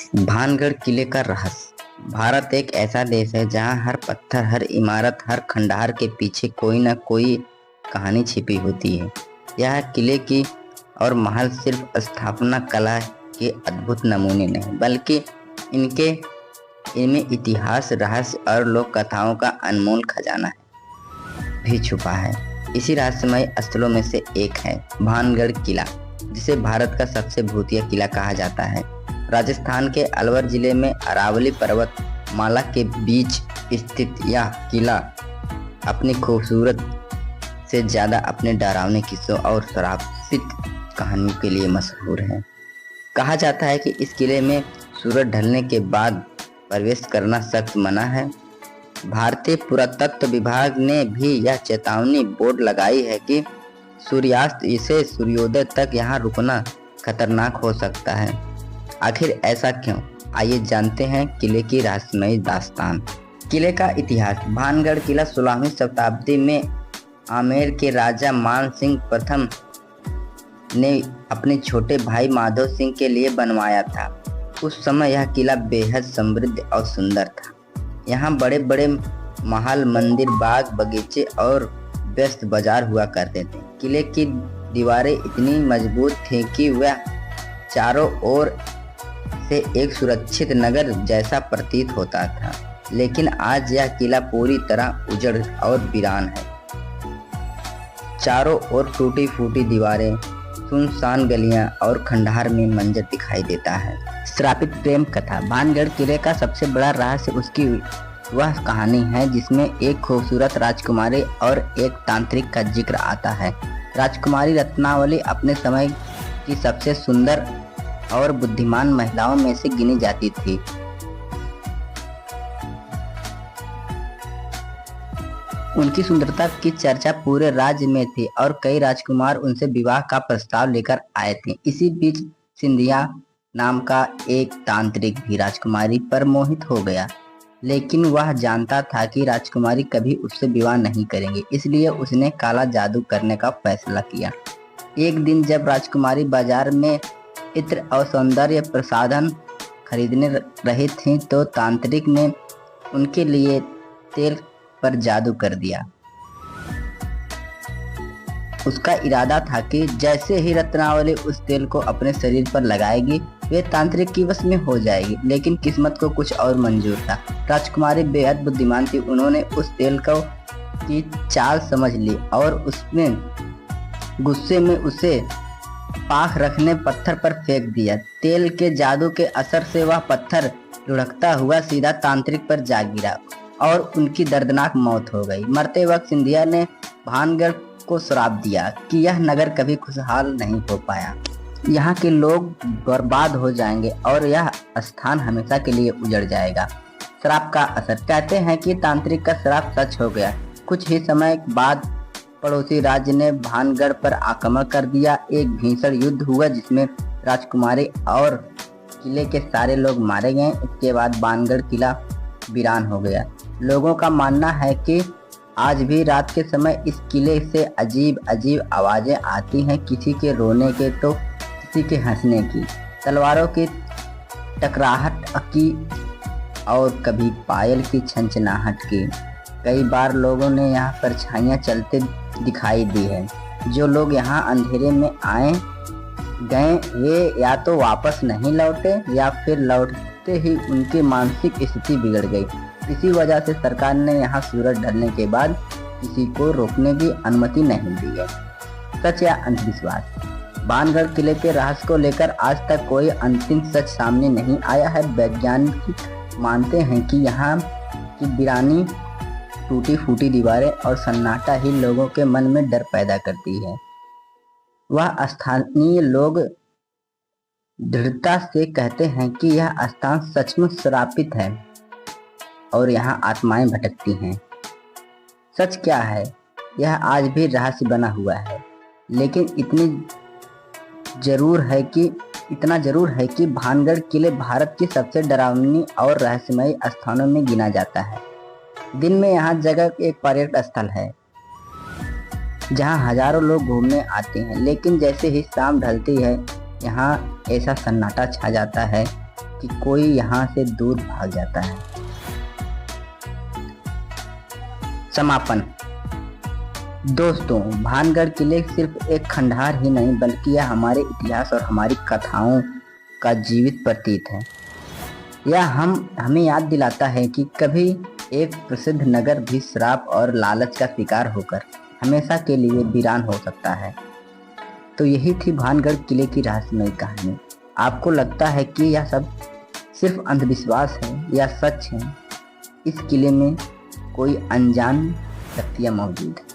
भानगढ़ किले का रहस्य। भारत एक ऐसा देश है जहां हर पत्थर, हर इमारत, हर खंडहर के पीछे कोई न कोई कहानी छिपी होती है। यह किले की और महल सिर्फ स्थापना कला के अद्भुत नमूने नहीं, बल्कि इनमें इतिहास, रहस्य और लोक कथाओं का अनमोल खजाना भी छुपा है। इसी रहस्यमय स्थलों में से एक है भानगढ़ किला, जिसे भारत का सबसे भूतिया किला कहा जाता है। राजस्थान के अलवर जिले में अरावली पर्वत माला के बीच स्थित यह किला अपनी खूबसूरत से ज़्यादा अपने डरावने किस्सों और श्रापित कहानियों के लिए मशहूर है। कहा जाता है कि इस किले में सूरज ढलने के बाद प्रवेश करना सख्त मना है। भारतीय पुरातत्व विभाग ने भी यह चेतावनी बोर्ड लगाई है कि सूर्यास्त से सूर्योदय तक यहाँ रुकना खतरनाक हो सकता है। आखिर ऐसा क्यों? आइए जानते हैं किले की रहस्यमयी दास्तान। किले का इतिहास। भानगढ़ किला 16वीं शताब्दी में आमेर के राजा मान सिंह प्रथम ने अपने छोटे भाई माधव सिंह के लिए बनवाया था। उस समय यह किला बेहद समृद्ध और सुंदर था। यहाँ बड़े बड़े महल, मंदिर, बाग, बगीचे और व्यस्त बाजार हुआ करते थे। किले की दीवारें इतनी मजबूत थीं कि वह चारों ओर से एक सुरक्षित नगर जैसा प्रतीत होता था। लेकिन आज यह किला पूरी तरह उजड़ और वीरान है। चारों ओर टूटी फूटी दीवारें, सुनसान गलियां और खंडहर में मंजर दिखाई देता है। श्रापित प्रेम कथा। भानगढ़ किले का सबसे बड़ा रहस्य उसकी वह कहानी है जिसमें एक खूबसूरत राजकुमारी और एक तांत्रिक का जिक्र आता है। राजकुमारी रत्नावली अपने समय की सबसे सुंदर और बुद्धिमान महिलाओं में से गिनी जाती थी। उनकी सुंदरता की चर्चा पूरे राज्य में थी और कई राजकुमार उनसे विवाह का प्रस्ताव लेकर आए थे। इसी बीच सिंधिया नाम का एक तांत्रिक भी राजकुमारी पर मोहित हो गया, लेकिन वह जानता था कि राजकुमारी कभी उससे विवाह नहीं करेंगे, इसलिए उसने काला जादू करने का फैसला किया। एक दिन जब राजकुमारी बाजार में इत्र और सौंदर्य प्रसाधन खरीदने रही थी तो तांत्रिक ने उनके लिए तेल पर जादू कर दिया। उसका इरादा था कि जैसे ही रत्नावली उस तेल को अपने शरीर पर लगाएगी वे तांत्रिक की वश में हो जाएगी। लेकिन किस्मत को कुछ और मंजूर था। राजकुमारी बेहद बुद्धिमान थी। उन्होंने उस तेल की चाल समझ ली और उसमें गुस्से में उसे पाख रखने पत्थर पर फेंक दिया। तेल के जादू के असर से वह पत्थर लुढ़कता हुआ सीधा तांत्रिक पर जा गिरा और उनकी दर्दनाक मौत हो गई। मरते वक्त सिंधिया ने भानगढ़ को श्राप दिया कि यह नगर कभी खुशहाल नहीं हो पाया। यहाँ के लोग बर्बाद हो जाएंगे और यह स्थान हमेशा के लिए उजड़ जाएगा। श्राप का असर। कहते हैं कि तांत्रिक का श्राप सच हो गया। कुछ ही समय बाद पड़ोसी राज्य ने भानगढ़ पर आक्रमण कर दिया। एक भीषण युद्ध हुआ जिसमें राजकुमारी और किले के सारे लोग मारे गए। इसके बाद भानगढ़ किला वीरान हो गया। लोगों का मानना है कि आज भी रात के समय इस किले से अजीब अजीब आवाजें आती हैं, किसी के रोने के तो किसी के हंसने की, तलवारों की टकराहट की और कभी पायल की छनछनाहट की। कई बार लोगों ने यहाँ परछाइयाँ चलते दिखाई दी है। जो लोग यहाँ अंधेरे में आए गए वे या तो वापस नहीं लौटे या फिर लौटते ही उनकी मानसिक स्थिति बिगड़ गई। इसी वजह से सरकार ने यहाँ सूरज ढलने के बाद किसी को रोकने की अनुमति नहीं दी है। सच या अंधविश्वास। भानगढ़ किले के रहस्य को लेकर आज तक कोई अंतिम सच सामने नहीं आया है। वैज्ञानिक मानते हैं कि यहाँ की वीरानी, टूटी फूटी दीवारें और सन्नाटा ही लोगों के मन में डर पैदा करती है। वह स्थानीय लोग दृढ़ता से कहते हैं कि यह स्थान सचमुच श्रापित है और यहाँ आत्माएं भटकती हैं। सच क्या है? यह आज भी रहस्य बना हुआ है, लेकिन इतना जरूर है कि भानगढ़ किले भारत की सबसे डरावनी और रहस्यमयी स्थानों में गिना जाता है। दिन में यहाँ जगह एक पर्यटन स्थल है जहाँ हजारों लोग घूमने आते हैं, लेकिन जैसे ही शाम ढलती है यहाँ ऐसा सन्नाटा छा जाता है कि कोई यहाँ से दूर भाग जाता है। समापन। दोस्तों, भानगढ़ किले सिर्फ एक खंडहर ही नहीं बल्कि यह हमारे इतिहास और हमारी कथाओं का जीवित प्रतीक है। यह हमें याद दिलाता है कि कभी एक प्रसिद्ध नगर भी श्राप और लालच का शिकार होकर हमेशा के लिए वीरान हो सकता है। तो यही थी भानगढ़ किले की रहस्यमयी कहानी। आपको लगता है कि यह सब सिर्फ अंधविश्वास है या सच है? इस किले में कोई अनजान शक्तियाँ मौजूद है।